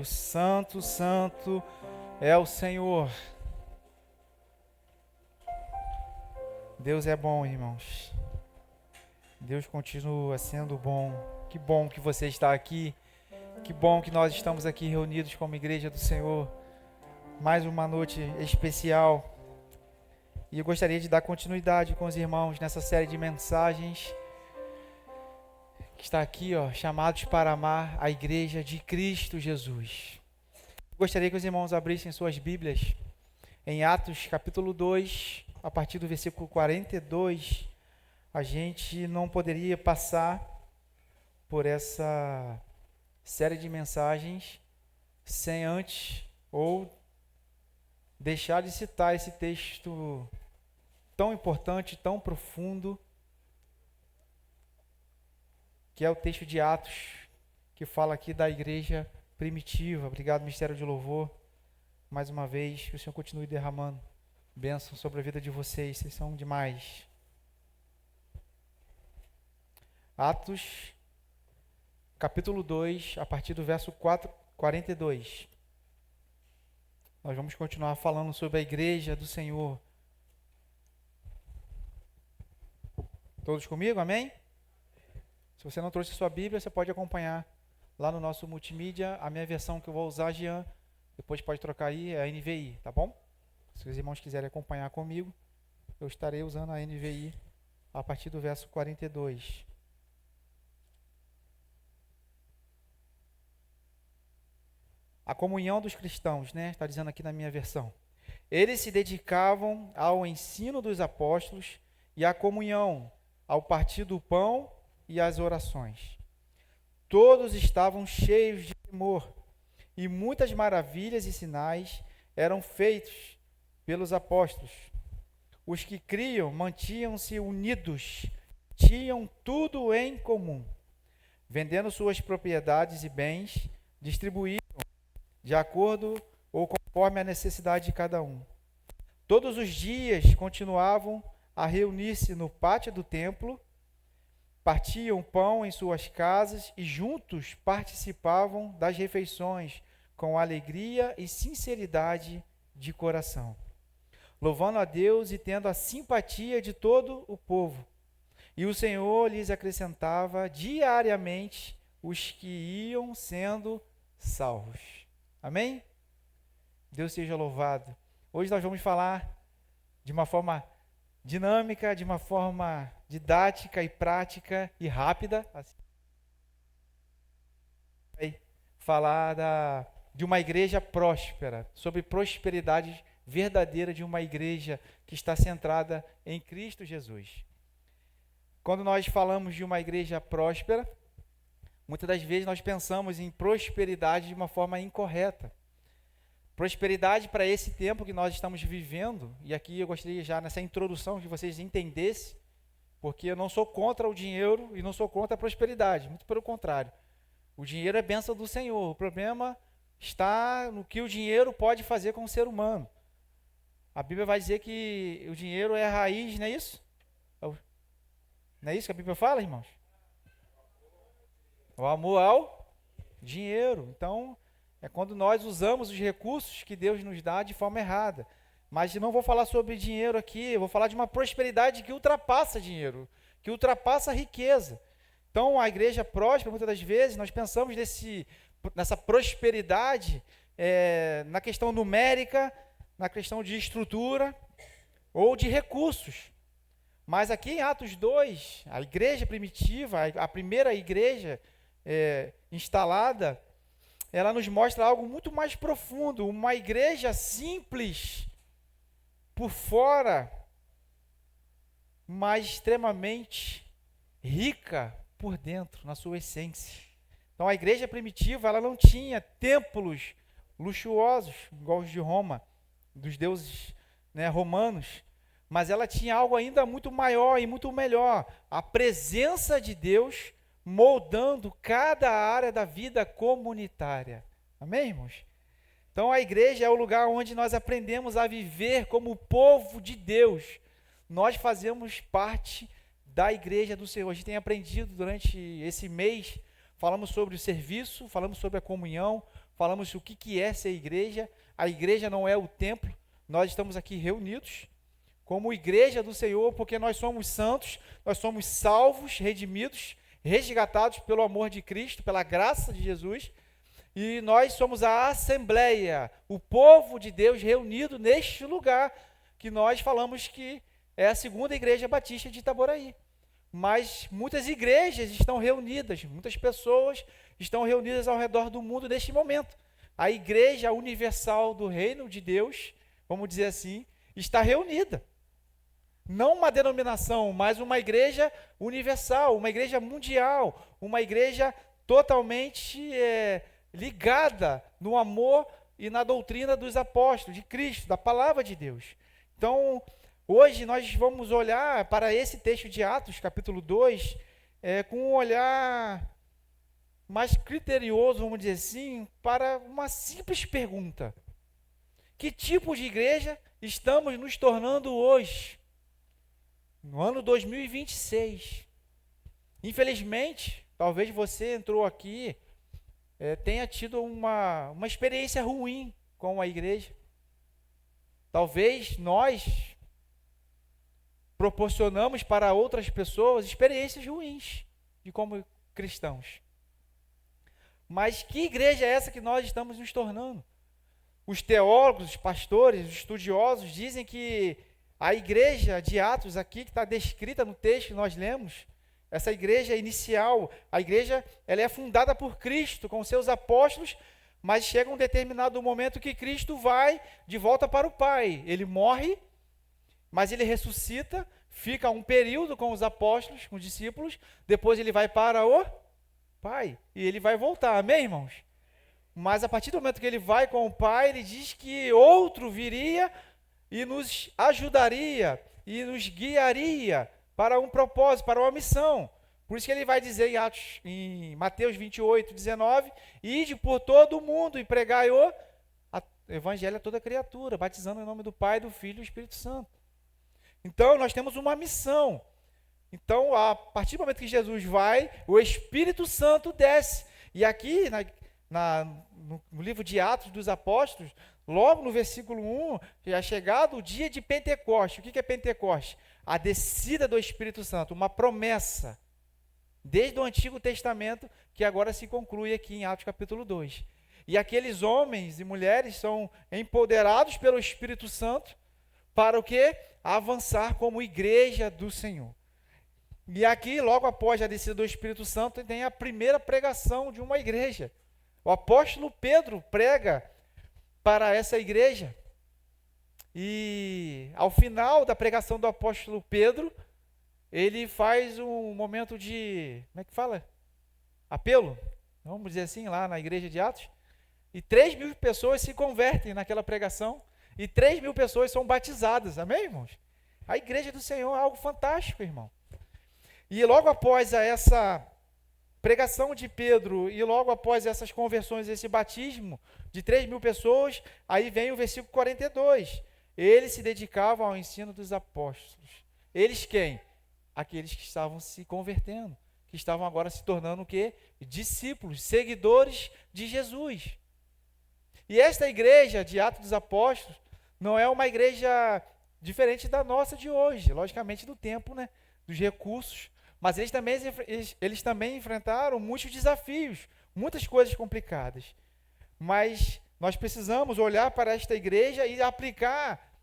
Santo, santo é o Senhor. Deus é bom, irmãos. Deus continua sendo bom. Que bom que você está aqui. Que bom que nós estamos aqui reunidos como igreja do Senhor. Mais uma noite especial. E eu gostaria de dar continuidade com os irmãos nessa série de mensagens que está aqui, chamados para amar a igreja de Cristo Jesus. Gostaria que os irmãos abrissem suas Bíblias em Atos capítulo 2, a partir do versículo 42. A gente não poderia passar por essa série de mensagens sem antes ou deixar de citar esse texto tão importante, tão profundo, que é o texto de Atos, que fala aqui da igreja primitiva. Obrigado, Ministério de Louvor. Mais uma vez, que o Senhor continue derramando bênção sobre a vida de vocês. Vocês são demais. Atos, capítulo 2, a partir do verso 42. Nós vamos continuar falando sobre a igreja do Senhor. Todos comigo? Amém? Se você não trouxe sua Bíblia, você pode acompanhar lá no nosso multimídia. A minha versão que eu vou usar, Jean, depois pode trocar aí, é a NVI, tá bom? Se os irmãos quiserem acompanhar comigo, eu estarei usando a NVI a partir do verso 42. A comunhão dos cristãos, está dizendo aqui na minha versão. Eles se dedicavam ao ensino dos apóstolos e à comunhão, ao partir do pão e às orações. Todos estavam cheios de temor, e muitas maravilhas e sinais eram feitos pelos apóstolos. Os que criam mantinham-se unidos, tinham tudo em comum. Vendendo suas propriedades e bens, distribuíam de acordo ou conforme a necessidade de cada um. Todos os dias continuavam a reunir-se no pátio do templo, partiam pão em suas casas e juntos participavam das refeições com alegria e sinceridade de coração, louvando a Deus e tendo a simpatia de todo o povo. E o Senhor lhes acrescentava diariamente os que iam sendo salvos. Amém? Deus seja louvado. Hoje nós vamos falar de uma forma dinâmica, de uma forma didática e prática e rápida. Falar de uma igreja próspera, sobre prosperidade verdadeira de uma igreja que está centrada em Cristo Jesus. Quando nós falamos de uma igreja próspera, muitas das vezes nós pensamos em prosperidade de uma forma incorreta. Prosperidade para esse tempo que nós estamos vivendo, e aqui eu gostaria já nessa introdução que vocês entendessem, porque eu não sou contra o dinheiro e não sou contra a prosperidade, muito pelo contrário. O dinheiro é bênção do Senhor, o problema está no que o dinheiro pode fazer com o ser humano. A Bíblia vai dizer que o dinheiro é a raiz, não é isso? Não é isso que a Bíblia fala, irmãos? O amor ao dinheiro. Então, é quando nós usamos os recursos que Deus nos dá de forma errada. Mas eu não vou falar sobre dinheiro aqui, eu vou falar de uma prosperidade que ultrapassa dinheiro, que ultrapassa a riqueza. Então, a igreja próspera, muitas das vezes, nós pensamos nessa prosperidade na questão numérica, na questão de estrutura ou de recursos. Mas aqui em Atos 2, a igreja primitiva, a primeira igreja instalada, ela nos mostra algo muito mais profundo, uma igreja simples por fora, mas extremamente rica por dentro, na sua essência. Então a igreja primitiva, ela não tinha templos luxuosos, igual os de Roma, dos deuses romanos, mas ela tinha algo ainda muito maior e muito melhor, a presença de Deus moldando cada área da vida comunitária. Amém, irmãos? Então a igreja é o lugar onde nós aprendemos a viver como povo de Deus. Nós fazemos parte da igreja do Senhor. A gente tem aprendido durante esse mês, falamos sobre o serviço, falamos sobre a comunhão, falamos o que é ser igreja. A igreja não é o templo, nós estamos aqui reunidos como igreja do Senhor, porque nós somos santos, nós somos salvos, redimidos, resgatados pelo amor de Cristo, pela graça de Jesus, e nós somos a assembleia, o povo de Deus reunido neste lugar, que nós falamos que é a segunda igreja batista de Itaboraí. Mas muitas igrejas estão reunidas, muitas pessoas estão reunidas ao redor do mundo neste momento. A igreja universal do reino de Deus, vamos dizer assim, está reunida. Não uma denominação, mas uma igreja universal, uma igreja mundial, uma igreja totalmente ligada no amor e na doutrina dos apóstolos, de Cristo, da palavra de Deus. Então, hoje nós vamos olhar para esse texto de Atos, capítulo 2, com um olhar mais criterioso, vamos dizer assim, para uma simples pergunta: que tipo de igreja estamos nos tornando hoje, no ano 2026? Infelizmente, talvez você entrou aqui, tenha tido uma experiência ruim com a igreja. Talvez nós proporcionamos para outras pessoas experiências ruins de como cristãos. Mas que igreja é essa que nós estamos nos tornando? Os teólogos, os pastores, os estudiosos dizem que a igreja de Atos aqui, que está descrita no texto que nós lemos, essa igreja inicial, a igreja ela é fundada por Cristo com seus apóstolos, mas chega um determinado momento que Cristo vai de volta para o Pai. Ele morre, mas ele ressuscita, fica um período com os apóstolos, com os discípulos, depois ele vai para o Pai, e ele vai voltar, amém, irmãos? Mas a partir do momento que ele vai com o Pai, ele diz que outro viria e nos ajudaria, e nos guiaria para um propósito, para uma missão. Por isso que ele vai dizer em Mateus 28, 19, ide por todo o mundo e pregai o evangelho a toda criatura, batizando em nome do Pai, do Filho e do Espírito Santo. Então, nós temos uma missão. Então, a partir do momento que Jesus vai, o Espírito Santo desce. E aqui, no livro de Atos dos Apóstolos, logo no versículo 1, já é chegado o dia de Pentecoste. O que é Pentecoste? A descida do Espírito Santo, uma promessa, desde o Antigo Testamento, que agora se conclui aqui em Atos capítulo 2. E aqueles homens e mulheres são empoderados pelo Espírito Santo para o quê? Avançar como igreja do Senhor. E aqui, logo após a descida do Espírito Santo, tem a primeira pregação de uma igreja. O apóstolo Pedro prega para essa igreja. E ao final da pregação do apóstolo Pedro, ele faz um momento de, como é que fala? Apelo, vamos dizer assim, lá na igreja de Atos. E 3.000 pessoas se convertem naquela pregação. E 3.000 pessoas são batizadas, amém, irmãos? A igreja do Senhor é algo fantástico, irmão. E logo após essa pregação de Pedro, e logo após essas conversões, esse batismo de 3.000 pessoas, aí vem o versículo 42. Eles se dedicavam ao ensino dos apóstolos. Eles quem? Aqueles que estavam se convertendo, que estavam agora se tornando o quê? Discípulos, seguidores de Jesus. E esta igreja de Atos dos Apóstolos não é uma igreja diferente da nossa de hoje, logicamente do tempo, né, dos recursos, mas eles também enfrentaram muitos desafios, muitas coisas complicadas. Mas nós precisamos olhar para esta igreja e aplicar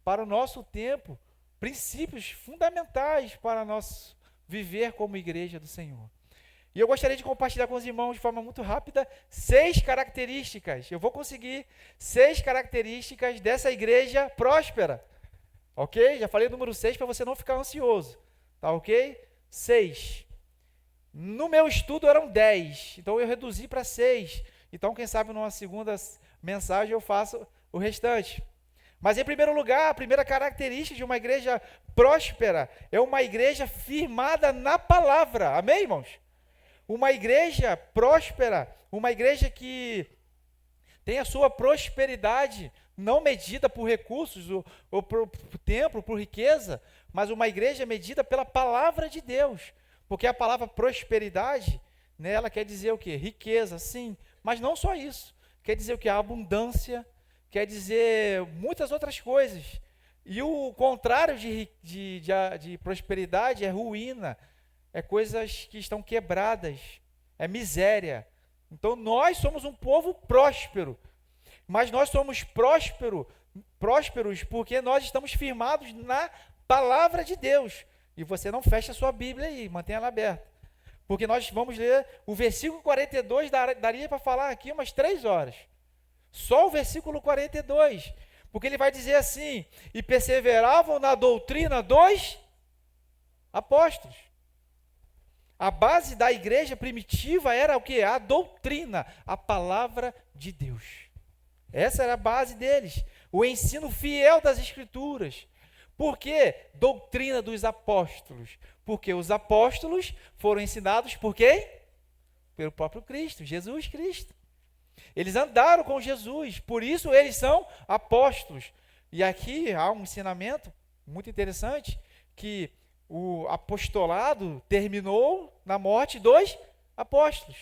para o nosso tempo princípios fundamentais para nós viver como igreja do Senhor. E eu gostaria de compartilhar com os irmãos de forma muito rápida 6 características. Eu vou conseguir 6 características dessa igreja próspera. Ok? Já falei o número 6 para você não ficar ansioso. Tá ok? 6. No meu estudo eram 10, então eu reduzi para 6. Então, quem sabe numa segunda mensagem eu faço o restante. Mas, em primeiro lugar, a primeira característica de uma igreja próspera é uma igreja firmada na palavra. Amém, irmãos? Uma igreja próspera, uma igreja que tem a sua prosperidade não medida por recursos ou por tempo, por riqueza, mas uma igreja medida pela palavra de Deus. Porque a palavra prosperidade, né, ela quer dizer o quê? Riqueza, sim, mas não só isso. quer dizer o que? A abundância, quer dizer muitas outras coisas. E o contrário de prosperidade é ruína, é coisas que estão quebradas, é miséria. Então nós somos um povo próspero, mas nós somos prósperos porque nós estamos firmados na palavra de Deus. E você não fecha a sua Bíblia aí, mantenha ela aberta. Porque nós vamos ler o versículo 42, daria para falar aqui umas 3 horas. Só o versículo 42. Porque ele vai dizer assim: e perseveravam na doutrina dos apóstolos. A base da igreja primitiva era o que? A doutrina, a palavra de Deus. Essa era a base deles. O ensino fiel das Escrituras. Por que doutrina dos apóstolos? Porque os apóstolos foram ensinados por quem? Pelo próprio Cristo, Jesus Cristo. Eles andaram com Jesus, por isso eles são apóstolos. E aqui há um ensinamento muito interessante, que o apostolado terminou na morte dos apóstolos.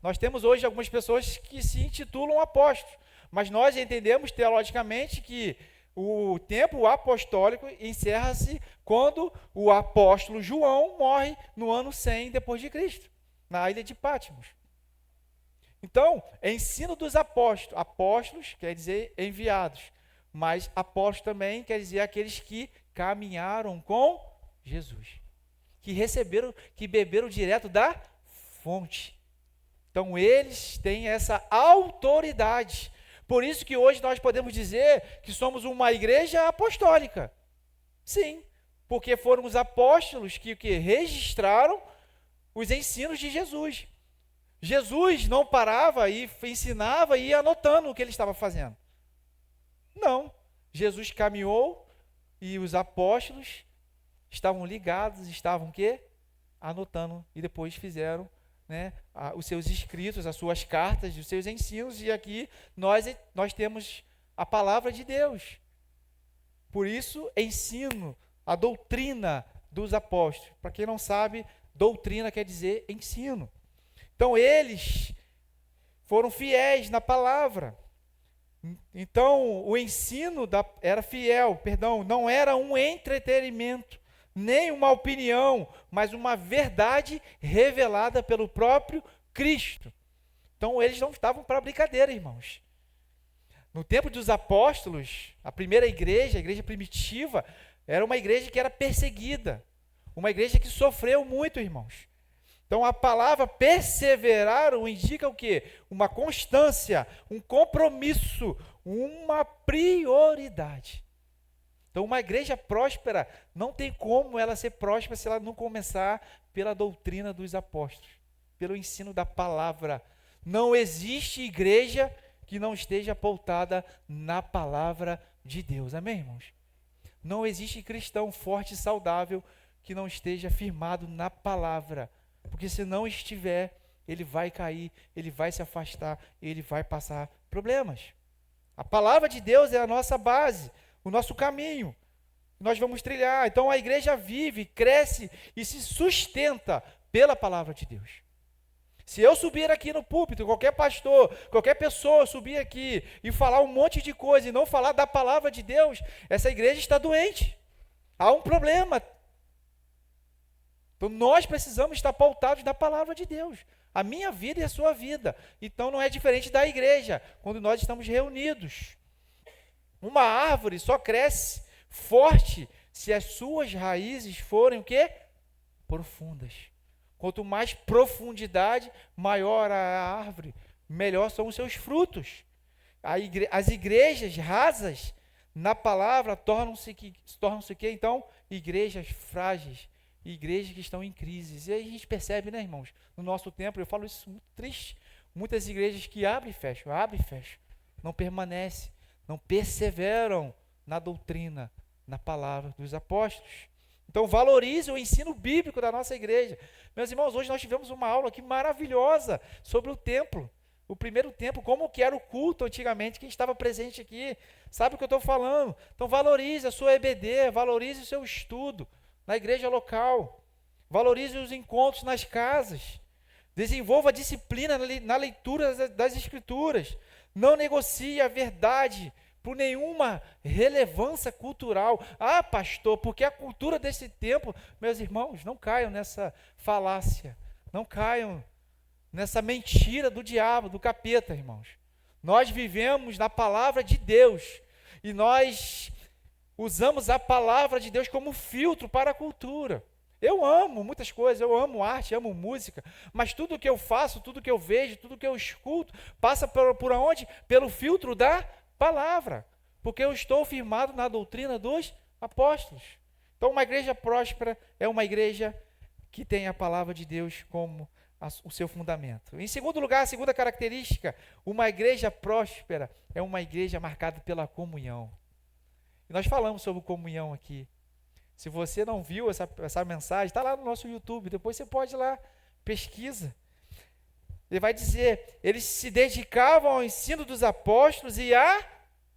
Nós temos hoje algumas pessoas que se intitulam apóstolos, mas nós entendemos teologicamente que o tempo apostólico encerra-se quando o apóstolo João morre no ano 100 depois de Cristo, na ilha de Patmos. Então, ensino dos apóstolos. Apóstolos quer dizer enviados, mas apóstolos também quer dizer aqueles que caminharam com Jesus, que receberam, que beberam direto da fonte. Então, eles têm essa autoridade. Por isso que hoje nós podemos dizer que somos uma igreja apostólica. Sim, porque foram os apóstolos que registraram os ensinos de Jesus. Jesus não parava e ensinava e ia anotando o que ele estava fazendo. Não. Jesus caminhou e os apóstolos estavam ligados, estavam o quê? Anotando e depois fizeram, né, os seus escritos, as suas cartas, os seus ensinos, e aqui nós temos a palavra de Deus. Por isso, ensino, a doutrina dos apóstolos. Para quem não sabe, doutrina quer dizer ensino. Então, eles foram fiéis na palavra. Então, o ensino era fiel, não era um entretenimento, nem uma opinião, mas uma verdade revelada pelo próprio Cristo. Então, eles não estavam para brincadeira, irmãos. No tempo dos apóstolos, a primeira igreja, a igreja primitiva, era uma igreja que era perseguida, uma igreja que sofreu muito, irmãos. Então, a palavra perseveraram indica o quê? Uma constância, um compromisso, uma prioridade. Então, uma igreja próspera, não tem como ela ser próspera se ela não começar pela doutrina dos apóstolos, pelo ensino da palavra. Não existe igreja que não esteja pautada na palavra de Deus. Amém, irmãos? Não existe cristão forte e saudável que não esteja firmado na palavra. Porque se não estiver, ele vai cair, ele vai se afastar, ele vai passar problemas. A palavra de Deus é a nossa base, o nosso caminho. Nós vamos trilhar. Então a igreja vive, cresce e se sustenta pela palavra de Deus. Se eu subir aqui no púlpito, qualquer pastor, qualquer pessoa subir aqui e falar um monte de coisa e não falar da palavra de Deus, essa igreja está doente. Há um problema. Então, nós precisamos estar pautados na palavra de Deus. A minha vida e a sua vida. Então, não é diferente da igreja, quando nós estamos reunidos. Uma árvore só cresce forte se as suas raízes forem o quê? Profundas. Quanto mais profundidade, maior a árvore, melhor são os seus frutos. As igrejas rasas na palavra tornam-se o quê? Então, igrejas frágeis. Igrejas que estão em crise. E aí a gente percebe, né, irmãos, no nosso tempo, eu falo isso muito triste, muitas igrejas que abrem e fecham, não permanecem, não perseveram na doutrina, na palavra dos apóstolos. Então valorize o ensino bíblico da nossa igreja. Meus irmãos, hoje nós tivemos uma aula aqui maravilhosa sobre o templo, o primeiro templo, como que era o culto antigamente, quem estava presente aqui, sabe o que eu estou falando? Então valorize a sua EBD, valorize o seu estudo, na igreja local, valorize os encontros nas casas, desenvolva a disciplina na leitura das Escrituras, não negocia a verdade por nenhuma relevância cultural. Ah, pastor, porque a cultura desse tempo, meus irmãos, não caiam nessa falácia, não caiam nessa mentira do diabo, do capeta, irmãos. Nós vivemos na palavra de Deus e nós usamos a palavra de Deus como filtro para a cultura. Eu amo muitas coisas, eu amo arte, amo música, mas tudo que eu faço, tudo que eu vejo, tudo que eu escuto, passa por onde? Pelo filtro da palavra, porque eu estou firmado na doutrina dos apóstolos. Então, uma igreja próspera é uma igreja que tem a palavra de Deus como o seu fundamento. Em segundo lugar, a segunda característica, uma igreja próspera é uma igreja marcada pela comunhão. E nós falamos sobre comunhão aqui. Se você não viu essa mensagem, está lá no nosso YouTube, depois você pode ir lá, pesquisa. Ele vai dizer, eles se dedicavam ao ensino dos apóstolos e à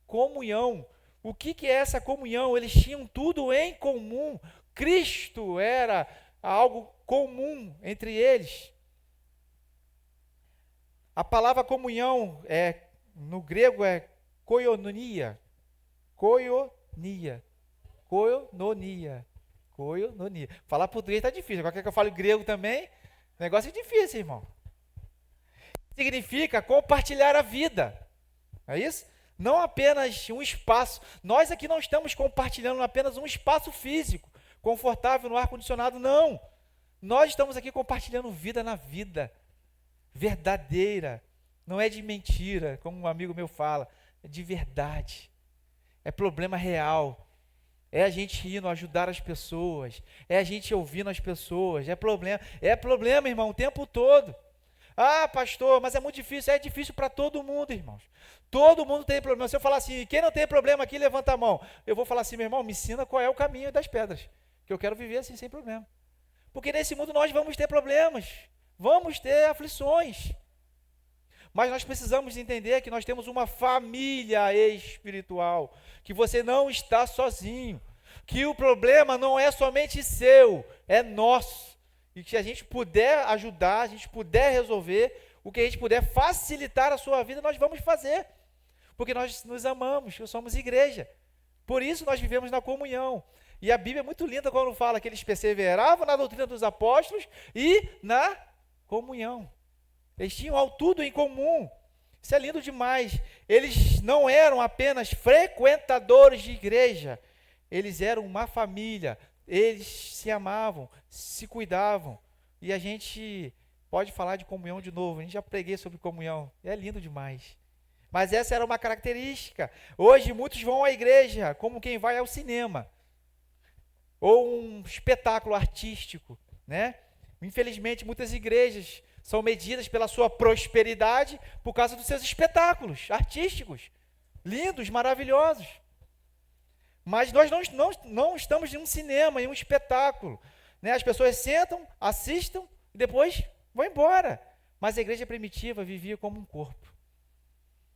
comunhão. O que é essa comunhão? Eles tinham tudo em comum. Cristo era algo comum entre eles. A palavra comunhão no grego é koinonia. Koinonia. Falar português está difícil. Agora que eu falo grego também, o negócio é difícil, irmão. Significa compartilhar a vida. É isso? Não apenas um espaço. Nós aqui não estamos compartilhando apenas um espaço físico, confortável no ar-condicionado, não. Nós estamos aqui compartilhando vida na vida. Verdadeira. Não é de mentira, como um amigo meu fala. É de verdade. É problema real. É a gente indo ajudar as pessoas. É a gente ouvindo as pessoas. É problema, irmão, o tempo todo. Ah, pastor, mas é muito difícil. É difícil para todo mundo, irmãos. Todo mundo tem problema. Se eu falar assim, quem não tem problema aqui, levanta a mão. Eu vou falar assim, meu irmão, me ensina qual é o caminho das pedras. Que eu quero viver assim, sem problema. Porque nesse mundo nós vamos ter problemas. Vamos ter aflições. Mas nós precisamos entender que nós temos uma família espiritual, que você não está sozinho, que o problema não é somente seu, é nosso. E que se a gente puder ajudar, a gente puder resolver, o que a gente puder facilitar a sua vida, nós vamos fazer. Porque nós nos amamos, nós somos igreja. Por isso nós vivemos na comunhão. E a Bíblia é muito linda quando fala que eles perseveravam na doutrina dos apóstolos e na comunhão. Eles tinham tudo em comum. Isso é lindo demais. Eles não eram apenas frequentadores de igreja. Eles eram uma família. Eles se amavam, se cuidavam. E a gente pode falar de comunhão de novo. A gente já preguei sobre comunhão. É lindo demais. Mas essa era uma característica. Hoje muitos vão à igreja como quem vai ao cinema. Ou um espetáculo artístico, né? Infelizmente, muitas igrejas são medidas pela sua prosperidade por causa dos seus espetáculos artísticos, lindos, maravilhosos. Mas nós não estamos em um cinema, em um espetáculo. Né? As pessoas sentam, assistam e depois vão embora. Mas a igreja primitiva vivia como um corpo.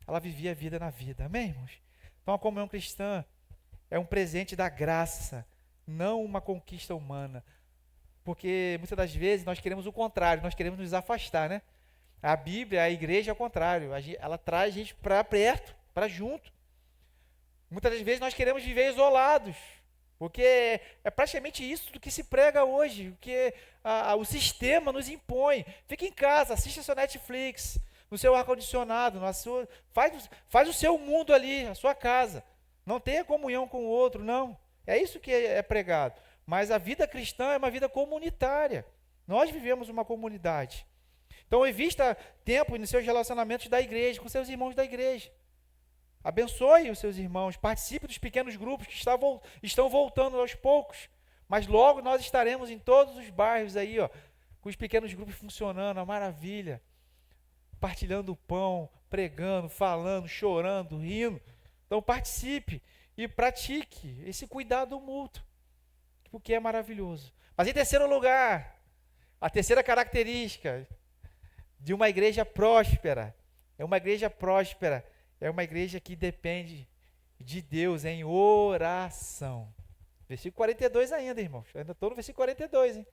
Ela vivia a vida na vida. Amém, irmãos? Então a comunhão cristã é um presente da graça, não uma conquista humana. Porque muitas das vezes nós queremos o contrário, nós queremos nos afastar, né? A Bíblia, a igreja é o contrário, ela traz a gente para perto, para junto. Muitas das vezes nós queremos viver isolados, porque é praticamente isso do que se prega hoje, o que o sistema nos impõe. Fica em casa, assista seu Netflix, no seu ar-condicionado, faz o seu mundo ali, a sua casa. Não tenha comunhão com o outro, não. É isso que é pregado. Mas a vida cristã é uma vida comunitária. Nós vivemos uma comunidade. Então, invista tempo nos seus relacionamentos da igreja, com seus irmãos da igreja. Abençoe os seus irmãos, participe dos pequenos grupos que estão voltando aos poucos. Mas logo nós estaremos em todos os bairros aí, ó, com os pequenos grupos funcionando, a maravilha. Partilhando o pão, pregando, falando, chorando, rindo. Então, participe e pratique esse cuidado mútuo, porque é maravilhoso. Mas em terceiro lugar, a terceira característica de uma igreja próspera, é uma igreja que depende de Deus em oração. Versículo 42 ainda, irmãos. Ainda estou no versículo 42, hein?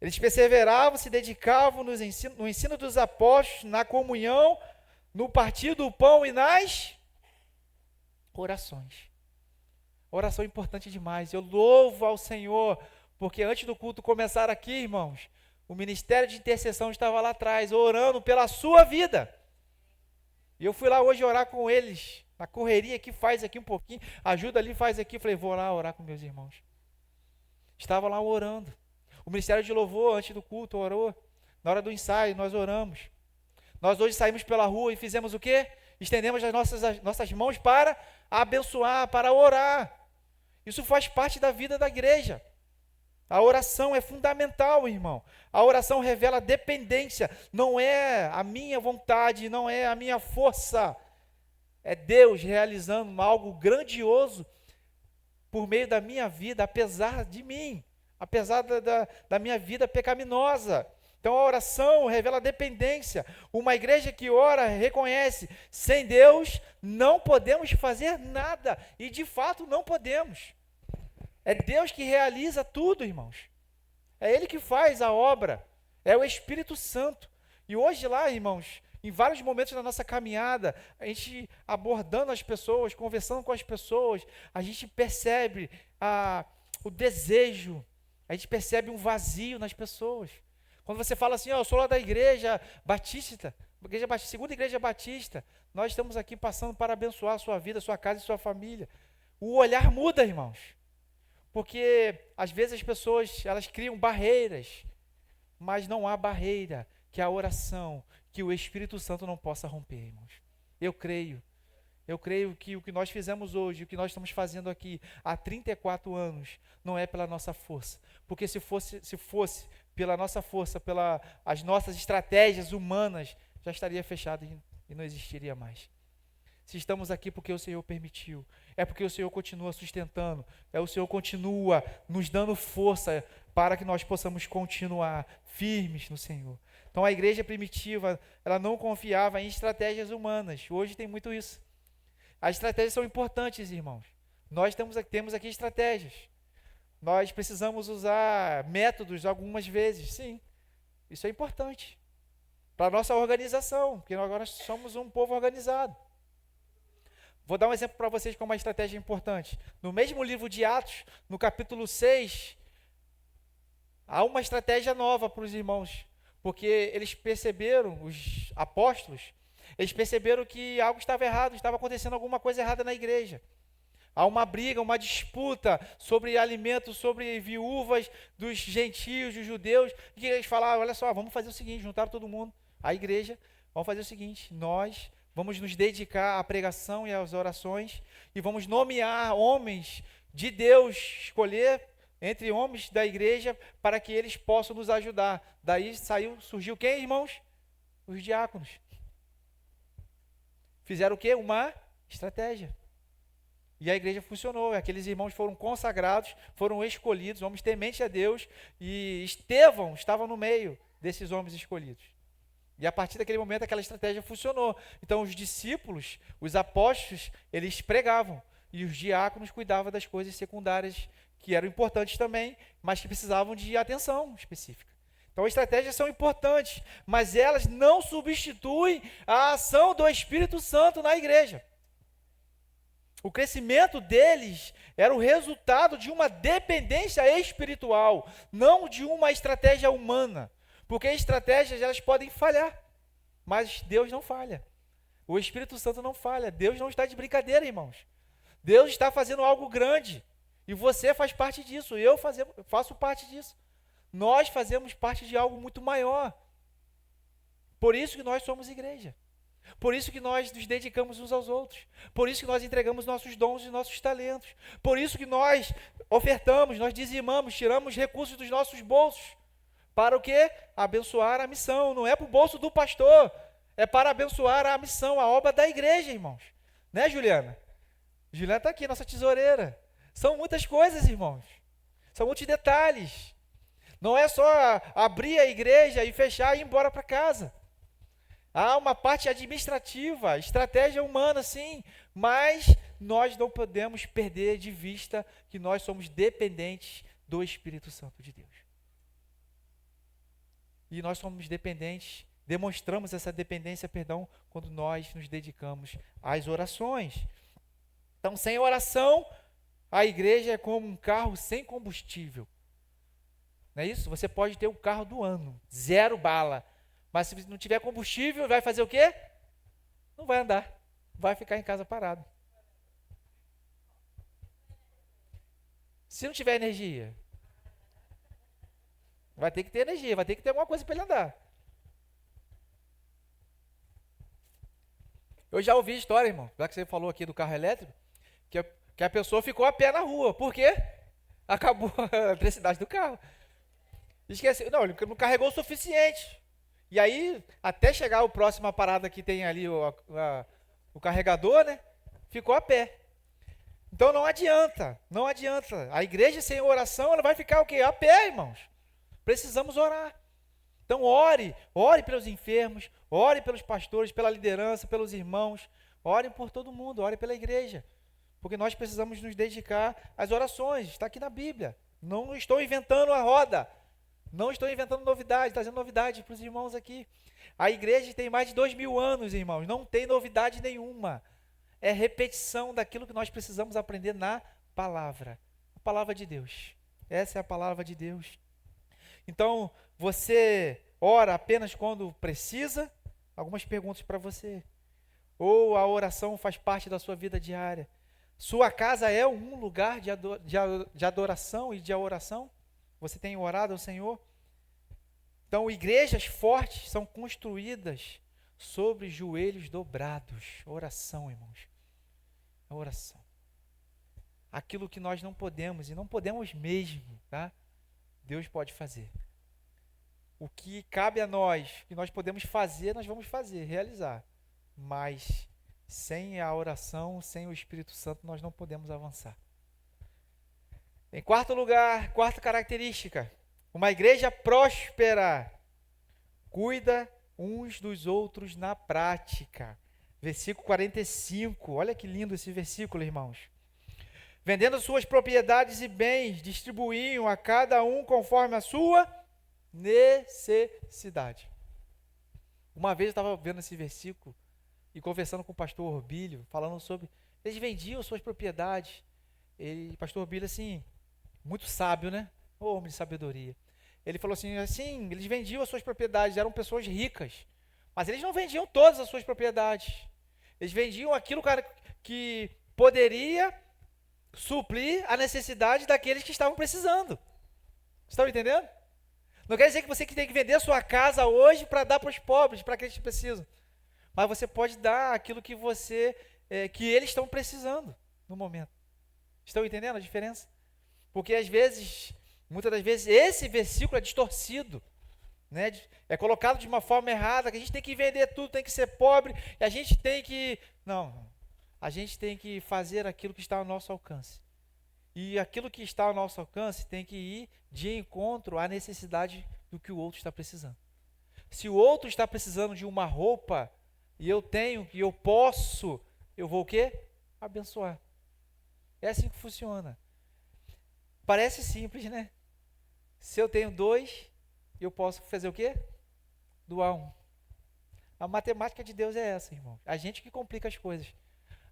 Eles perseveravam, se dedicavam no ensino dos apóstolos, na comunhão, no partir do pão e nas orações. Oração é importante demais. Eu louvo ao Senhor, porque antes do culto começar aqui, irmãos, o ministério de intercessão estava lá atrás, orando pela sua vida. E eu fui lá hoje orar com eles, na correria que faz aqui um pouquinho, ajuda ali, faz aqui. Falei, vou lá orar com meus irmãos. Estava lá orando. O ministério de louvor, antes do culto, orou. Na hora do ensaio, nós oramos. Nós hoje saímos pela rua e fizemos o quê? Estendemos as nossas mãos para abençoar, para orar. Isso faz parte da vida da igreja. A oração é fundamental, irmão. A oração revela dependência. Não é a minha vontade, não é a minha força. É Deus realizando algo grandioso por meio da minha vida, apesar de mim, apesar da minha vida pecaminosa. Então a oração revela dependência. Uma igreja que ora reconhece, sem Deus não podemos fazer nada. E de fato não podemos. É Deus que realiza tudo, irmãos. É Ele que faz a obra. É o Espírito Santo. E hoje lá, irmãos, em vários momentos da nossa caminhada, a gente abordando as pessoas, conversando com as pessoas, a gente percebe o desejo, a gente percebe um vazio nas pessoas. Quando você fala assim, eu sou lá da igreja batista, segunda igreja batista, nós estamos aqui passando para abençoar a sua vida, a sua casa e a sua família. O olhar muda, irmãos. Porque às vezes as pessoas, elas criam barreiras, mas não há barreira que a oração, que o Espírito Santo não possa romper, irmãos. Eu creio que o que nós fizemos hoje, o que nós estamos fazendo aqui há 34 anos, não é pela nossa força. Porque se fosse pela nossa força, pelas nossas estratégias humanas, já estaria fechado e não existiria mais. Se estamos aqui porque o Senhor permitiu, é porque o Senhor continua sustentando, o Senhor continua nos dando força para que nós possamos continuar firmes no Senhor. Então a igreja primitiva, ela não confiava em estratégias humanas. Hoje tem muito isso. As estratégias são importantes, irmãos. Nós temos aqui estratégias. Nós precisamos usar métodos algumas vezes, sim. Isso é importante para a nossa organização, porque nós agora somos um povo organizado. Vou dar um exemplo para vocês como uma estratégia importante. No mesmo livro de Atos, no capítulo 6, há uma estratégia nova para os irmãos, porque eles perceberam, os apóstolos, eles perceberam que algo estava errado, estava acontecendo alguma coisa errada na igreja. Há uma briga, uma disputa sobre alimentos, sobre viúvas dos gentios, dos judeus, e que eles falaram, olha só, vamos fazer o seguinte, juntaram todo mundo, a igreja, vamos fazer o seguinte, nós vamos nos dedicar à pregação e às orações e vamos nomear homens de Deus, escolher entre homens da igreja para que eles possam nos ajudar. Daí surgiu quem, irmãos? Os diáconos. Fizeram o quê? Uma estratégia. E a igreja funcionou. Aqueles irmãos foram consagrados, foram escolhidos, homens tementes a Deus, e Estevão estava no meio desses homens escolhidos. E a partir daquele momento aquela estratégia funcionou. Então os discípulos, os apóstolos, eles pregavam. E os diáconos cuidavam das coisas secundárias, que eram importantes também, mas que precisavam de atenção específica. Então as estratégias são importantes, mas elas não substituem a ação do Espírito Santo na igreja. O crescimento deles era o resultado de uma dependência espiritual, não de uma estratégia humana. Porque estratégias, elas podem falhar, mas Deus não falha. O Espírito Santo não falha. Deus não está de brincadeira, irmãos. Deus está fazendo algo grande. E você faz parte disso. Eu faço parte disso. Nós fazemos parte de algo muito maior. Por isso que nós somos igreja. Por isso que nós nos dedicamos uns aos outros. Por isso que nós entregamos nossos dons e nossos talentos. Por isso que nós ofertamos, nós dizimamos, tiramos recursos dos nossos bolsos. Para o quê? Abençoar a missão. Não é para o bolso do pastor. É para abençoar a missão, a obra da igreja, irmãos. Né, Juliana? Juliana está aqui, nossa tesoureira. São muitas coisas, irmãos. São muitos detalhes. Não é só abrir a igreja e fechar e ir embora para casa. Há uma parte administrativa, estratégia humana, sim. Mas nós não podemos perder de vista que nós somos dependentes do Espírito Santo de Deus. E nós somos dependentes demonstramos essa dependência, perdão, quando nós nos dedicamos às orações. Então, sem oração, a igreja é como um carro sem combustível. Não é isso? Você pode ter o carro do ano, 0 bala, mas se não tiver combustível, vai fazer o quê? Não vai andar, vai ficar em casa parado. Se não tiver energia, vai ter que ter energia, vai ter que ter alguma coisa para ele andar. Eu já ouvi história, irmão, já que você falou aqui do carro elétrico, que a pessoa ficou a pé na rua. Por quê? Acabou a eletricidade do carro. Esqueci, não, ele não carregou o suficiente. E aí, até chegar a próxima parada que tem ali o carregador, né? Ficou a pé. Então não adianta, não adianta. A igreja sem oração, ela vai ficar o quê? A pé, irmãos. Precisamos orar. Então ore pelos enfermos, ore pelos pastores, pela liderança, pelos irmãos. Ore por todo mundo, ore pela igreja. Porque nós precisamos nos dedicar às orações. Está aqui na Bíblia. Não estou inventando a roda. Não estou inventando novidade, trazendo novidade para os irmãos aqui. A igreja tem mais de 2000 anos, irmãos. Não tem novidade nenhuma. É repetição daquilo que nós precisamos aprender na palavra. A palavra de Deus. Essa é a palavra de Deus. Então, você ora apenas quando precisa? Algumas perguntas para você. Ou a oração faz parte da sua vida diária? Sua casa é um lugar de adoração e de oração? Você tem orado ao Senhor? Então, igrejas fortes são construídas sobre joelhos dobrados. Oração, irmãos. A oração. Aquilo que nós não podemos, e não podemos mesmo, tá? Deus pode fazer. O que cabe a nós, que nós podemos fazer, nós vamos fazer, realizar. Mas sem a oração, sem o Espírito Santo, nós não podemos avançar. Em quarto lugar, quarta característica, uma igreja próspera cuida uns dos outros na prática. Versículo 45, olha que lindo esse versículo, irmãos. Vendendo suas propriedades e bens, distribuíam a cada um conforme a sua necessidade. Uma vez eu estava vendo esse versículo e conversando com o pastor Orbílio, falando sobre, eles vendiam suas propriedades. O pastor Orbílio, assim, muito sábio, né? Homem de sabedoria. Ele falou assim, eles vendiam as suas propriedades, eram pessoas ricas, mas eles não vendiam todas as suas propriedades. Eles vendiam aquilo, cara, que poderia suprir a necessidade daqueles que estavam precisando. Vocês estão entendendo? Não quer dizer que você tem que vender a sua casa hoje para dar para os pobres, para aqueles que precisam. Mas você pode dar aquilo que que eles estão precisando no momento. Estão entendendo a diferença? Porque às vezes, muitas das vezes, esse versículo é distorcido, né? É colocado de uma forma errada, que a gente tem que vender tudo, tem que ser pobre, e a gente tem que... Não, a gente tem que fazer aquilo que está ao nosso alcance. E aquilo que está ao nosso alcance tem que ir de encontro à necessidade do que o outro está precisando. Se o outro está precisando de uma roupa, e eu tenho, e eu posso, eu vou o quê? Abençoar. É assim que funciona. Parece simples, né? Se eu tenho 2, eu posso fazer o quê? Doar 1. A matemática de Deus é essa, irmão. A gente que complica as coisas.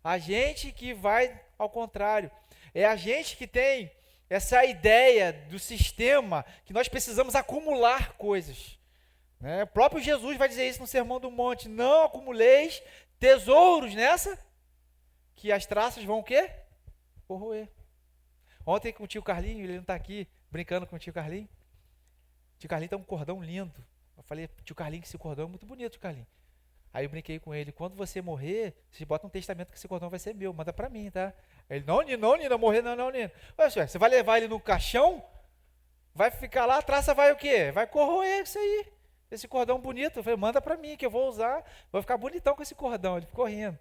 A gente que vai ao contrário. É a gente que tem essa ideia do sistema que nós precisamos acumular coisas. Né? O próprio Jesus vai dizer isso no Sermão do Monte. Não acumuleis tesouros nessa, que as traças vão o quê? Corroer. Ontem com o tio Carlinho, ele não está aqui, brincando com o tio Carlinho. O tio Carlinho tem um cordão lindo. Eu falei, tio Carlinho, que esse cordão é muito bonito, tio Carlinho. Aí eu brinquei com ele, quando você morrer, você bota um testamento que esse cordão vai ser meu, manda pra mim, tá? Ele, não, Nino, morrer não, Nino. Olha, você vai levar ele no caixão, vai ficar lá, a traça vai o quê? Vai corroer isso aí, esse cordão bonito. Eu falei, manda pra mim, que eu vou usar, vou ficar bonitão com esse cordão. Ele ficou rindo.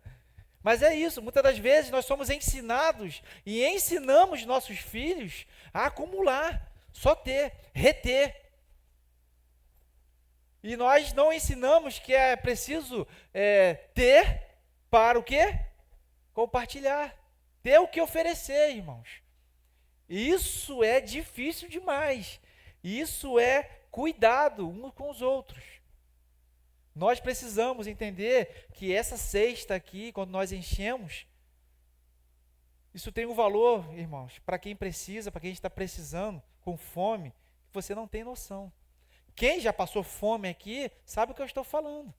Mas é isso, muitas das vezes nós somos ensinados e ensinamos nossos filhos a acumular, só ter, reter. E nós não ensinamos que é preciso ter para o quê? Compartilhar. Ter o que oferecer, irmãos. Isso é difícil demais. Isso é cuidado uns com os outros. Nós precisamos entender que essa cesta aqui, quando nós enchemos, isso tem um valor, irmãos, para quem precisa, para quem está precisando, com fome, que você não tem noção. Quem já passou fome aqui, sabe o que eu estou falando.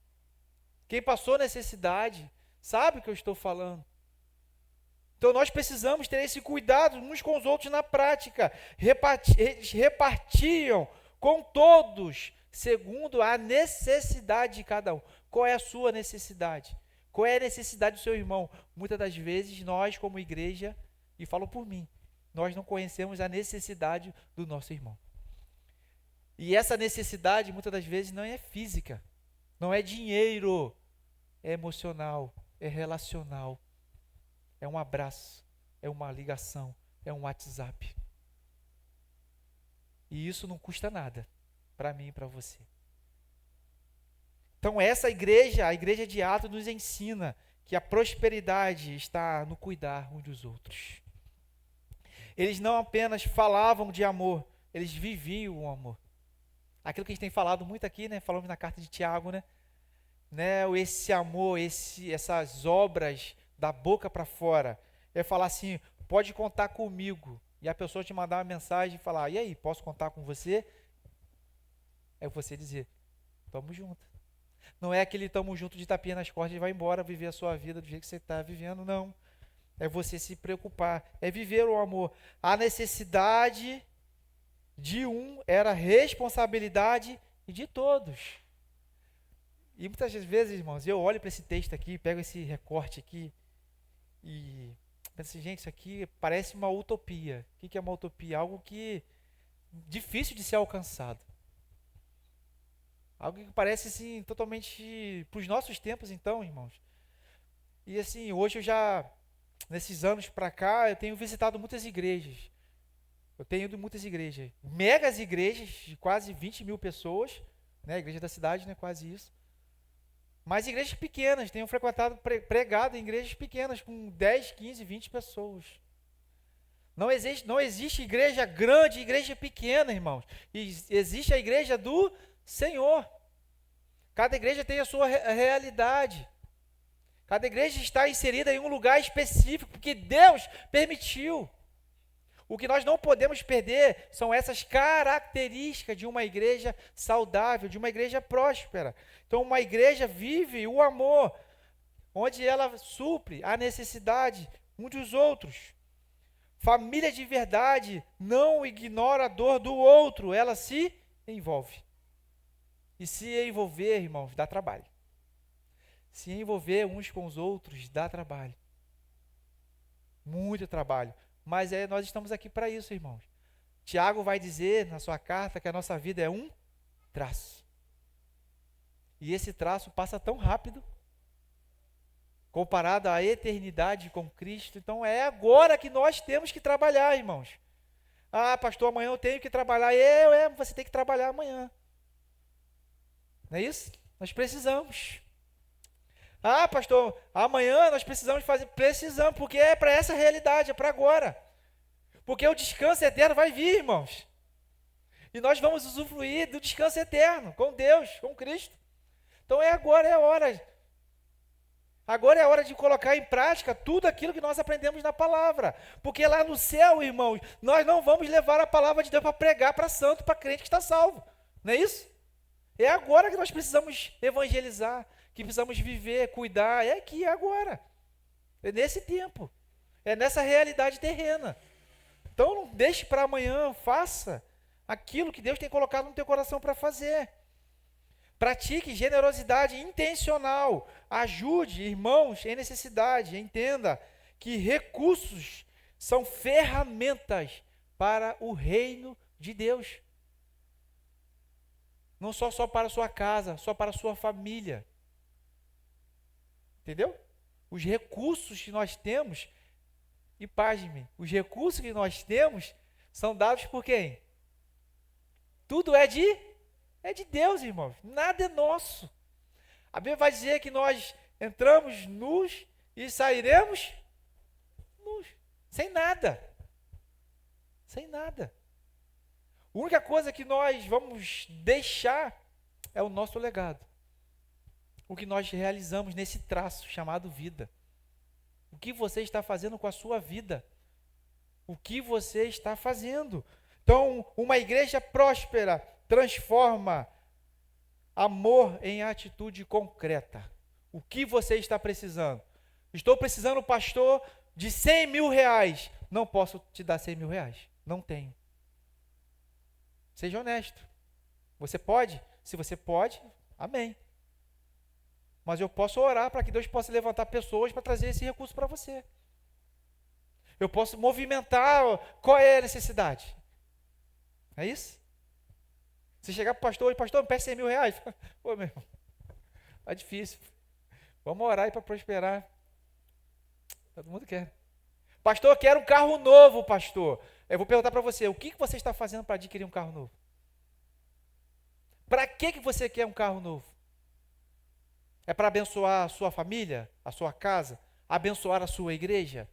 Quem passou necessidade, sabe o que eu estou falando. Então nós precisamos ter esse cuidado uns com os outros na prática. Repartiam com todos, segundo a necessidade de cada um. Qual é a sua necessidade? Qual é a necessidade do seu irmão? Muitas das vezes nós, como igreja, e falo por mim, nós não conhecemos a necessidade do nosso irmão. E essa necessidade, muitas das vezes, não é física, não é dinheiro, é emocional, é relacional, é um abraço, é uma ligação, é um WhatsApp. E isso não custa nada para mim e para você. Então essa igreja, a igreja de Atos, nos ensina que a prosperidade está no cuidar uns dos outros. Eles não apenas falavam de amor, eles viviam o amor. Aquilo que a gente tem falado muito aqui, né? Falamos na carta de Tiago, né? Esse amor, essas obras da boca para fora. É falar assim, pode contar comigo. E a pessoa te mandar uma mensagem e falar, e aí, posso contar com você? É você dizer, tamo junto. Não é aquele tamo junto de tapinha nas costas e vai embora viver a sua vida do jeito que você está vivendo, não. É você se preocupar, é viver o amor. A necessidade de um era responsabilidade de todos. E muitas vezes, irmãos, eu olho para esse texto aqui, pego esse recorte aqui e penso assim, gente, isso aqui parece uma utopia. O que é uma utopia? Algo que difícil de ser alcançado. Algo que parece assim, totalmente para os nossos tempos, então, irmãos. E assim, hoje eu já, nesses anos para cá, eu tenho visitado muitas igrejas. Eu tenho ido em muitas igrejas. Megas igrejas de quase 20 mil pessoas, né? A igreja da cidade, né? Quase isso. Mas igrejas pequenas, tenho frequentado, pregado em igrejas pequenas, com 10, 15, 20 pessoas. Não existe igreja grande e igreja pequena, irmãos. Existe a igreja do Senhor. Cada igreja tem a sua realidade. Cada igreja está inserida em um lugar específico, porque Deus permitiu. O que nós não podemos perder são essas características de uma igreja saudável, de uma igreja próspera. Então, uma igreja vive o amor, onde ela supre a necessidade uns dos outros. Família de verdade não ignora a dor do outro, ela se envolve. E se envolver, irmãos, dá trabalho. Se envolver uns com os outros dá trabalho. Muito trabalho. Mas nós estamos aqui para isso, irmãos. Tiago vai dizer na sua carta que a nossa vida é um traço. E esse traço passa tão rápido, comparado à eternidade com Cristo. Então é agora que nós temos que trabalhar, irmãos. Ah, pastor, amanhã eu tenho que trabalhar. Você tem que trabalhar amanhã. Não é isso? Nós precisamos. Ah, pastor, amanhã nós precisamos fazer. Precisamos, porque é para essa realidade, é para agora. Porque o descanso eterno vai vir, irmãos. E nós vamos usufruir do descanso eterno, com Deus, com Cristo. Então agora é a hora. Agora é a hora de colocar em prática tudo aquilo que nós aprendemos na palavra. Porque lá no céu, irmãos, nós não vamos levar a palavra de Deus para pregar para santo, para crente que está salvo. Não é isso? É agora que nós precisamos evangelizar, que precisamos viver, cuidar. É aqui, é agora. É nesse tempo. É nessa realidade terrena. Então não deixe para amanhã, faça aquilo que Deus tem colocado no teu coração para fazer. Pratique generosidade intencional. Ajude irmãos em necessidade. Entenda que recursos são ferramentas para o reino de Deus. Não só para a sua casa, só para a sua família. Entendeu? Os recursos que nós temos, e pasme, os recursos que nós temos são dados por quem? Tudo é de Deus, irmãos. Nada é nosso. A Bíblia vai dizer que nós entramos nus e sairemos nus, sem nada. Sem nada. A única coisa que nós vamos deixar é o nosso legado. o que nós realizamos nesse traço chamado vida. O que você está fazendo com a sua vida? O que você está fazendo? Então, uma igreja próspera transforma amor em atitude concreta. O que você está precisando? Estou precisando, pastor, de 100 mil reais. Não posso te dar 100 mil reais. Não tenho. Seja honesto. Você pode? Se você pode, amém. Mas eu posso orar para que Deus possa levantar pessoas para trazer esse recurso para você. Eu posso movimentar. Qual é a necessidade? É isso? Você chegar para o pastor e pastor, me peça 100 mil reais. Pô, meu irmão, é difícil. Vamos orar aí para prosperar. Todo mundo quer. Pastor, eu quero um carro novo, pastor. Eu vou perguntar para você, o que você está fazendo para adquirir um carro novo? Para que você quer um carro novo? É para abençoar a sua família, a sua casa, abençoar a sua igreja?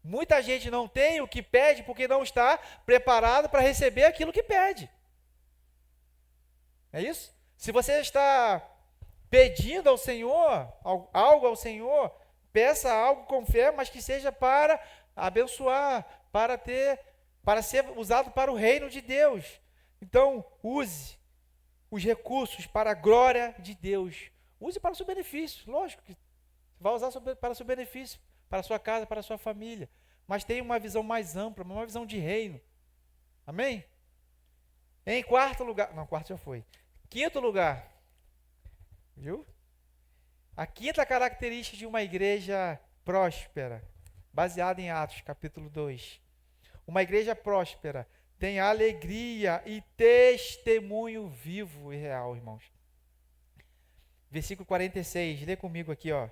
Muita gente não tem o que pede porque não está preparado para receber aquilo que pede. É isso? Se você está pedindo ao Senhor, algo ao Senhor, peça algo com fé, mas que seja para abençoar, para ser usado para o reino de Deus. Então, use os recursos para a glória de Deus. Use para o seu benefício, lógico que vai usar para o seu benefício, para a sua casa, para a sua família. Mas tenha uma visão mais ampla, uma visão de reino. Amém? Em quarto lugar, não, quarto já foi. Quinto lugar, viu? A quinta característica de uma igreja próspera, baseada em Atos, capítulo 2. Uma igreja próspera tem alegria e testemunho vivo e real, irmãos. Versículo 46, lê comigo aqui, ó.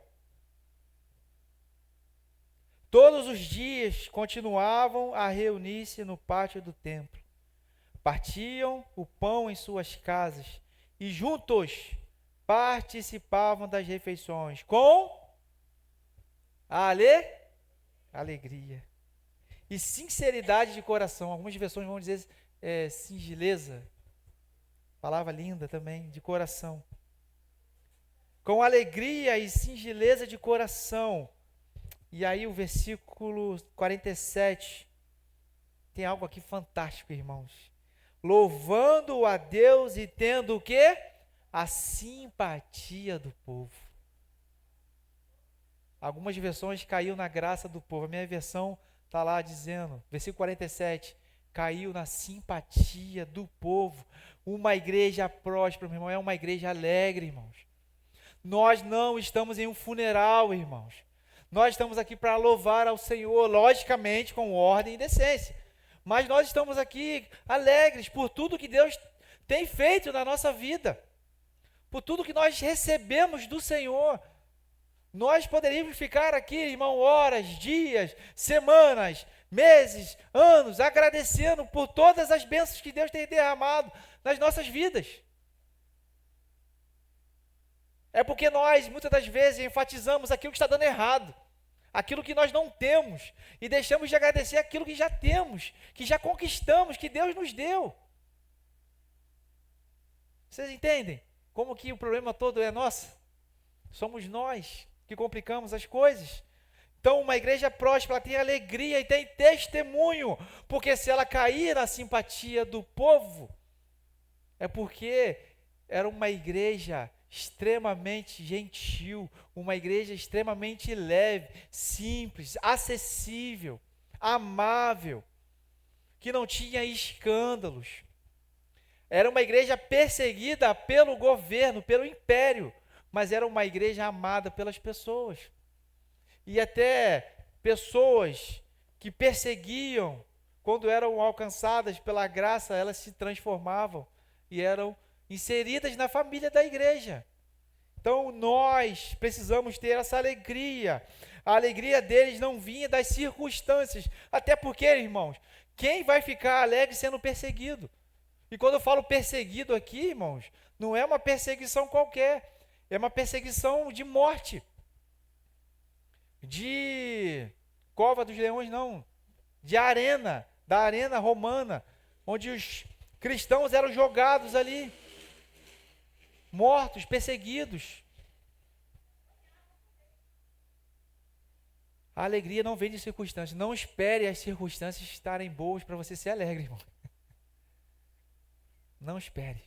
Todos os dias continuavam a reunir-se no pátio do templo. Partiam o pão em suas casas e juntos participavam das refeições com alegria e sinceridade de coração. Algumas versões vão dizer singeleza, palavra linda também, de coração. Com alegria e singeleza de coração. E aí o versículo 47, tem algo aqui fantástico, irmãos. Louvando a Deus e tendo o quê? A simpatia do povo. Algumas versões caiu na graça do povo. A minha versão está lá dizendo, versículo 47, caiu na simpatia do povo. Uma igreja próspera, meu irmão, é uma igreja alegre, irmãos. Nós não estamos em um funeral, irmãos. Nós estamos aqui para louvar ao Senhor, logicamente com ordem e decência. Mas nós estamos aqui alegres por tudo que Deus tem feito na nossa vida. Por tudo que nós recebemos do Senhor. Nós poderíamos ficar aqui, irmão, horas, dias, semanas, meses, anos, agradecendo por todas as bênçãos que Deus tem derramado nas nossas vidas. É porque nós, muitas das vezes, enfatizamos aquilo que está dando errado, aquilo que nós não temos, e deixamos de agradecer aquilo que já temos, que já conquistamos, que Deus nos deu. Vocês entendem como que o problema todo é nosso? Somos nós que complicamos as coisas. Então, uma igreja próspera, ela tem alegria e tem testemunho, porque se ela cair na simpatia do povo, é porque era uma igreja extremamente gentil, uma igreja extremamente leve, simples, acessível, amável, que não tinha escândalos. Era uma igreja perseguida pelo governo, pelo império, mas era uma igreja amada pelas pessoas. E até pessoas que perseguiam, quando eram alcançadas pela graça, elas se transformavam e eram inseridas na família da igreja. Então nós precisamos ter essa alegria. A alegria deles não vinha das circunstâncias. Até porque, irmãos, quem vai ficar alegre sendo perseguido? E quando eu falo perseguido aqui, irmãos, não é uma perseguição qualquer. É uma perseguição de morte. De cova dos leões, não. De arena, da arena romana, onde os cristãos eram jogados ali, mortos, perseguidos. A alegria não vem de circunstâncias. Não espere as circunstâncias estarem boas para você ser alegre, irmão. Não espere.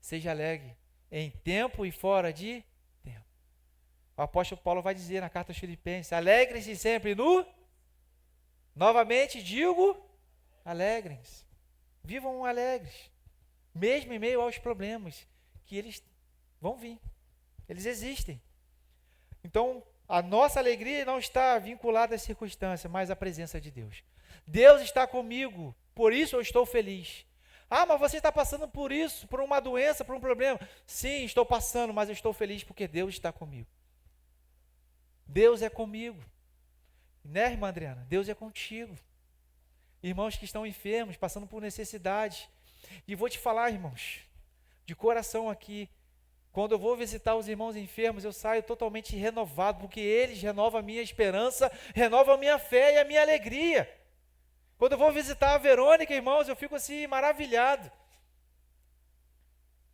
Seja alegre em tempo e fora de tempo. O apóstolo Paulo vai dizer na carta aos Filipenses: alegrem-se sempre no... Novamente digo, alegrem-se. Vivam alegres. Mesmo em meio aos problemas, que eles vão vir. Eles existem. Então, a nossa alegria não está vinculada às circunstâncias, mas à presença de Deus. Deus está comigo, por isso eu estou feliz. Ah, mas você está passando por isso, por uma doença, por um problema. Sim, estou passando, mas eu estou feliz porque Deus está comigo. Deus é comigo. Né, irmã Adriana? Deus é contigo. Irmãos que estão enfermos, passando por necessidade. E vou te falar, irmãos, de coração aqui, quando eu vou visitar os irmãos enfermos, eu saio totalmente renovado, porque eles renovam a minha esperança, renovam a minha fé e a minha alegria. Quando eu vou visitar a Verônica, irmãos, eu fico assim maravilhado,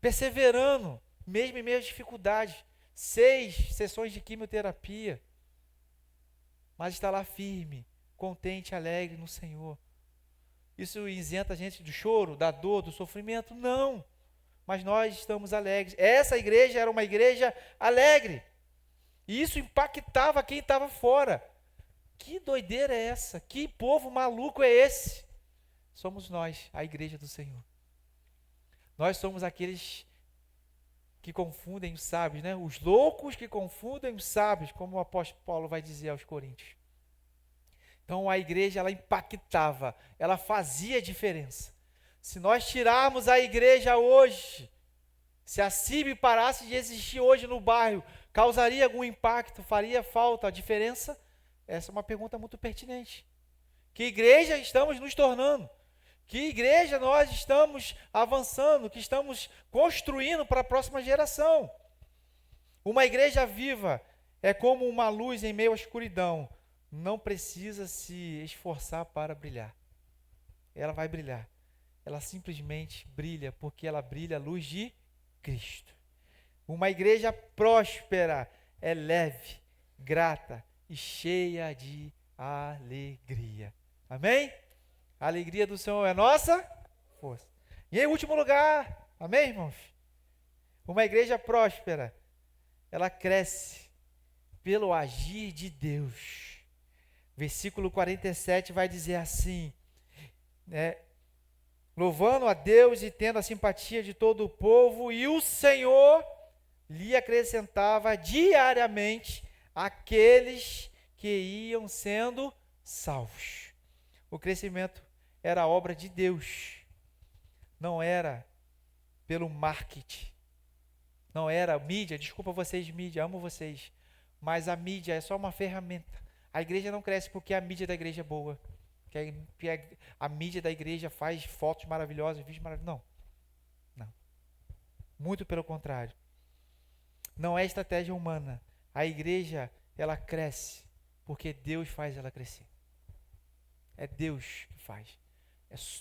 perseverando, mesmo em meio às dificuldades. 6 sessões de quimioterapia, mas está lá firme, contente, alegre no Senhor. Isso isenta a gente do choro, da dor, do sofrimento? Não. Mas nós estamos alegres. Essa igreja era uma igreja alegre. E isso impactava quem estava fora. Que doideira é essa? Que povo maluco é esse? Somos nós, a igreja do Senhor. Nós somos aqueles que confundem os sábios, né? Os loucos que confundem os sábios, como o apóstolo Paulo vai dizer aos Coríntios. Então a igreja, ela impactava, ela fazia diferença. Se nós tirarmos a igreja hoje, se a CIB parasse de existir hoje no bairro, causaria algum impacto? Faria falta a diferença? Essa é uma pergunta muito pertinente. Que igreja estamos nos tornando? Que igreja nós estamos avançando, que estamos construindo para a próxima geração? Uma igreja viva é como uma luz em meio à escuridão. Não precisa se esforçar para brilhar. Ela vai brilhar. Ela simplesmente brilha, porque ela brilha a luz de Cristo. Uma igreja próspera é leve, grata e cheia de alegria. Amém? A alegria do Senhor é nossa força. E em último lugar, amém, irmãos? Uma igreja próspera, ela cresce pelo agir de Deus. Versículo 47 vai dizer assim, né? Louvando a Deus e tendo a simpatia de todo o povo, e o Senhor lhe acrescentava diariamente aqueles que iam sendo salvos. O crescimento era obra de Deus, não era pelo marketing, não era mídia. Desculpa vocês, mídia, amo vocês, mas a mídia é só uma ferramenta. A igreja não cresce porque a mídia da igreja é boa, que a mídia da igreja faz fotos maravilhosas, vídeos maravilhosos. Não. Muito pelo contrário. Não é estratégia humana. A igreja, ela cresce porque Deus faz ela crescer. É Deus que faz.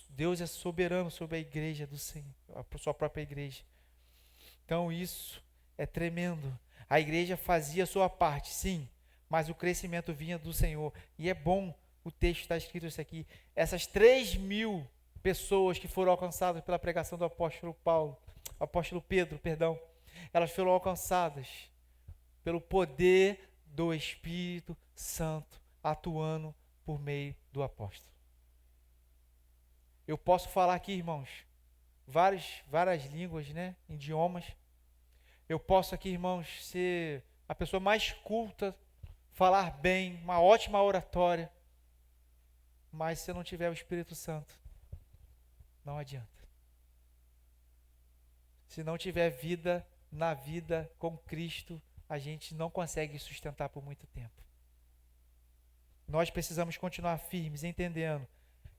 Deus é soberano sobre a igreja do Senhor, a sua própria igreja. Então isso é tremendo. A igreja fazia a sua parte, sim, mas o crescimento vinha do Senhor. E é bom, o texto está escrito isso aqui, essas 3.000 pessoas que foram alcançadas pela pregação do apóstolo Pedro, elas foram alcançadas pelo poder do Espírito Santo atuando por meio do apóstolo. Eu posso falar aqui, irmãos, várias línguas, né, idiomas. Eu posso aqui, irmãos, ser a pessoa mais culta, falar bem, uma ótima oratória, mas se eu não tiver o Espírito Santo, não adianta. Se não tiver vida na vida com Cristo, a gente não consegue sustentar por muito tempo. Nós precisamos continuar firmes, entendendo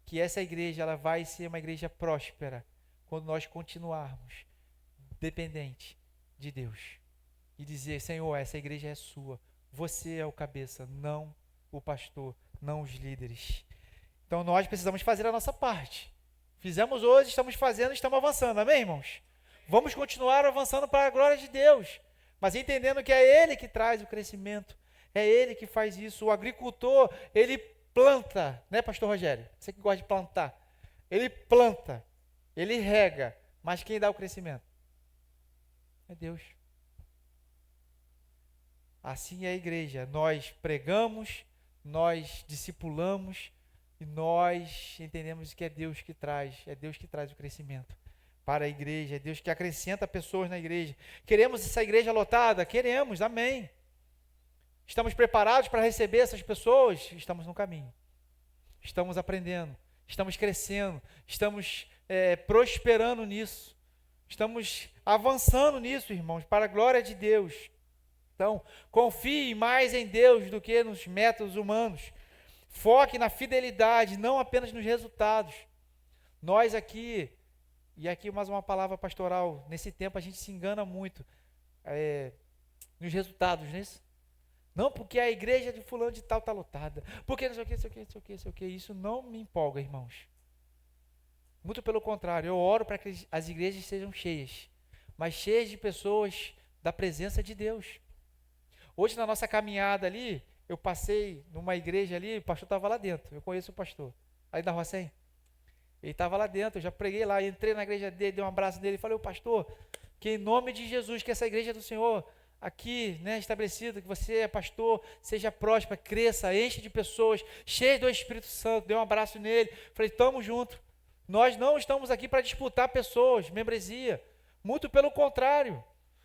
que essa igreja, ela vai ser uma igreja próspera quando nós continuarmos dependente de Deus e dizer: Senhor, essa igreja é sua, você é o cabeça, não o pastor, não os líderes. Então nós precisamos fazer a nossa parte. Fizemos hoje, estamos fazendo, estamos avançando, amém, irmãos? Vamos continuar avançando para a glória de Deus, mas entendendo que é Ele que traz o crescimento, É Ele que faz isso. O agricultor, ele planta, né, pastor Rogério? Você que gosta de plantar. Ele planta, ele rega, mas quem dá o crescimento? É Deus. Assim é a igreja. Nós pregamos, nós discipulamos e nós entendemos que é Deus que traz o crescimento para a igreja, é Deus que acrescenta pessoas na igreja. Queremos essa igreja lotada? Queremos, amém. Estamos preparados para receber essas pessoas? Estamos no caminho. Estamos aprendendo, estamos crescendo, estamos prosperando nisso. Estamos avançando nisso, irmãos, para a glória de Deus. Então, confie mais em Deus do que nos métodos humanos. Foque na fidelidade, não apenas nos resultados. Nós aqui, e aqui mais uma palavra pastoral, nesse tempo a gente se engana muito nos resultados, não é isso? Não, porque a igreja de fulano de tal está lotada. Porque não sei o que, não sei o que, não sei o que, não sei o que. Isso não me empolga, irmãos. Muito pelo contrário, eu oro para que as igrejas sejam cheias, mas cheias de pessoas da presença de Deus. Hoje na nossa caminhada ali, eu passei numa igreja ali, o pastor estava lá dentro, eu conheço o pastor, aí da Rossem. Ele estava lá dentro, eu já preguei lá, entrei na igreja dele, dei um abraço nele e falei, pastor, que em nome de Jesus, que essa igreja do Senhor aqui, né, estabelecida, que você é pastor, seja próspera, cresça, enche de pessoas, cheio do Espírito Santo, dei um abraço nele, falei, estamos juntos. Nós não estamos aqui para disputar pessoas, membresia, muito pelo contrário,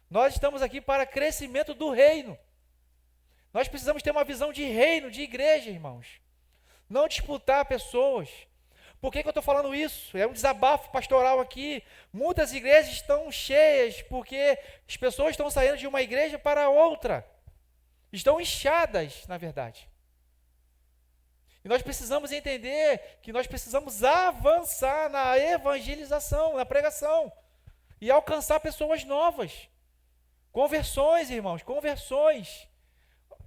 nós estamos aqui para crescimento do reino. Nós precisamos ter uma visão de reino, de igreja, irmãos, não disputar pessoas. Por que eu estou falando isso? É um desabafo pastoral aqui. Muitas igrejas estão cheias porque as pessoas estão saindo de uma igreja para outra. Estão inchadas, na verdade. E nós precisamos entender que nós precisamos avançar na evangelização, na pregação. E alcançar pessoas novas. Conversões, irmãos, conversões.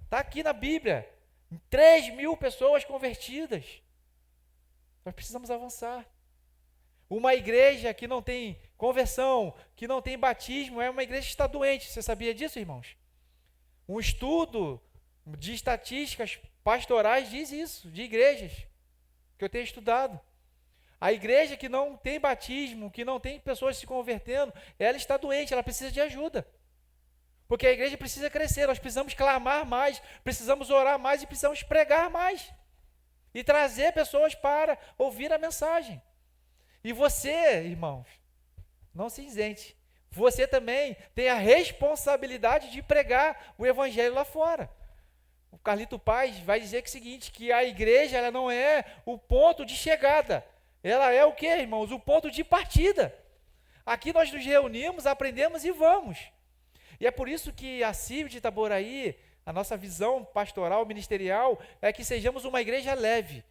Está aqui na Bíblia. 3.000 pessoas convertidas. Nós precisamos avançar. Uma igreja que não tem conversão, que não tem batismo, é uma igreja que está doente. Você sabia disso, irmãos? Um estudo de estatísticas pastorais diz isso, de igrejas que eu tenho estudado. A igreja que não tem batismo, que não tem pessoas se convertendo, ela está doente, ela precisa de ajuda. Porque a igreja precisa crescer, nós precisamos clamar mais, precisamos orar mais e precisamos pregar mais. E trazer pessoas para ouvir a mensagem. E você, irmãos, não se isente. Você também tem a responsabilidade de pregar o evangelho lá fora. O Carlito Paz vai dizer que é o seguinte, que a igreja ela não é o ponto de chegada. Ela é o quê, irmãos? O ponto de partida. Aqui nós nos reunimos, aprendemos e vamos. E é por isso que a CIV de Itaboraí, a nossa visão pastoral, ministerial, é que sejamos uma igreja leve.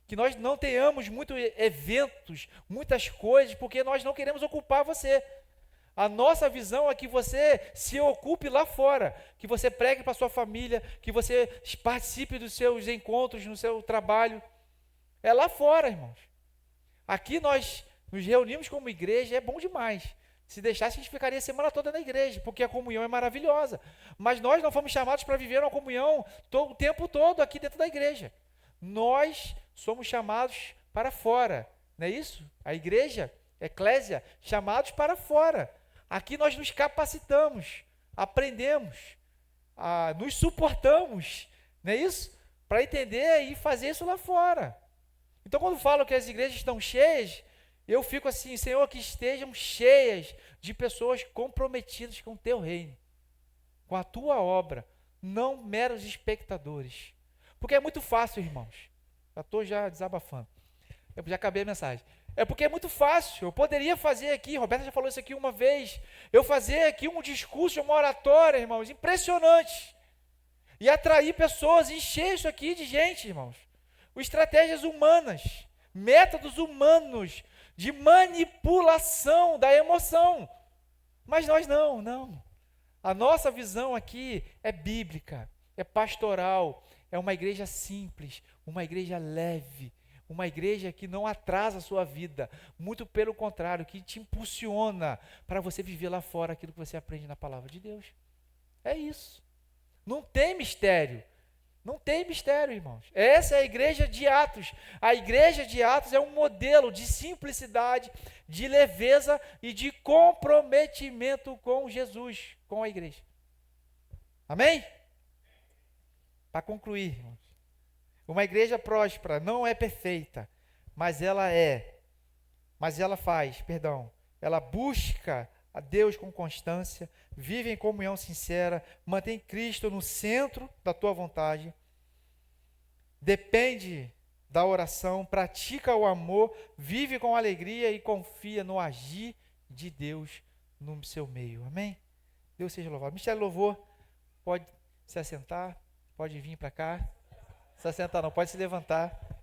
Que nós não tenhamos muitos eventos, muitas coisas, porque nós não queremos ocupar você. A nossa visão é que você se ocupe lá fora, que você pregue para a sua família, que você participe dos seus encontros no seu trabalho. É lá fora, irmãos. Aqui nós nos reunimos como igreja, é bom demais. Se deixasse, a gente ficaria a semana toda na igreja, porque a comunhão é maravilhosa. Mas nós não fomos chamados para viver uma comunhão o tempo todo aqui dentro da igreja. Nós somos chamados para fora, não é isso? A igreja, eclésia, chamados para fora. Aqui nós nos capacitamos, aprendemos, nos suportamos, não é isso? Para entender e fazer isso lá fora. Então, quando falo que as igrejas estão cheias, eu fico assim, Senhor, que estejam cheias de pessoas comprometidas com o teu reino, com a tua obra, não meros espectadores. Porque é muito fácil, irmãos. Já estou desabafando. Eu já acabei a mensagem. É porque é muito fácil. Eu poderia fazer aqui, Roberta já falou isso aqui uma vez, eu fazer aqui um discurso, uma oratória, irmãos, impressionante. E atrair pessoas, encher isso aqui de gente, irmãos. Estratégias humanas, métodos humanos, de manipulação da emoção. Mas nós não. A nossa visão aqui é bíblica, é pastoral, é uma igreja simples, uma igreja leve, uma igreja que não atrasa a sua vida, muito pelo contrário, que te impulsiona para você viver lá fora aquilo que você aprende na palavra de Deus. É isso. Não tem mistério. Não tem mistério, irmãos. Essa é a igreja de Atos. A igreja de Atos é um modelo de simplicidade, de leveza e de comprometimento com Jesus, com a igreja. Amém? Para concluir, irmãos, uma igreja próspera não é perfeita, mas ela ela busca a Deus com constância, vive em comunhão sincera, mantém Cristo no centro da tua vontade, depende da oração, pratica o amor, vive com alegria e confia no agir de Deus no seu meio. Amém? Deus seja louvado. Ministério Louvor, pode se assentar, pode vir para cá. Se assentar não, pode se levantar.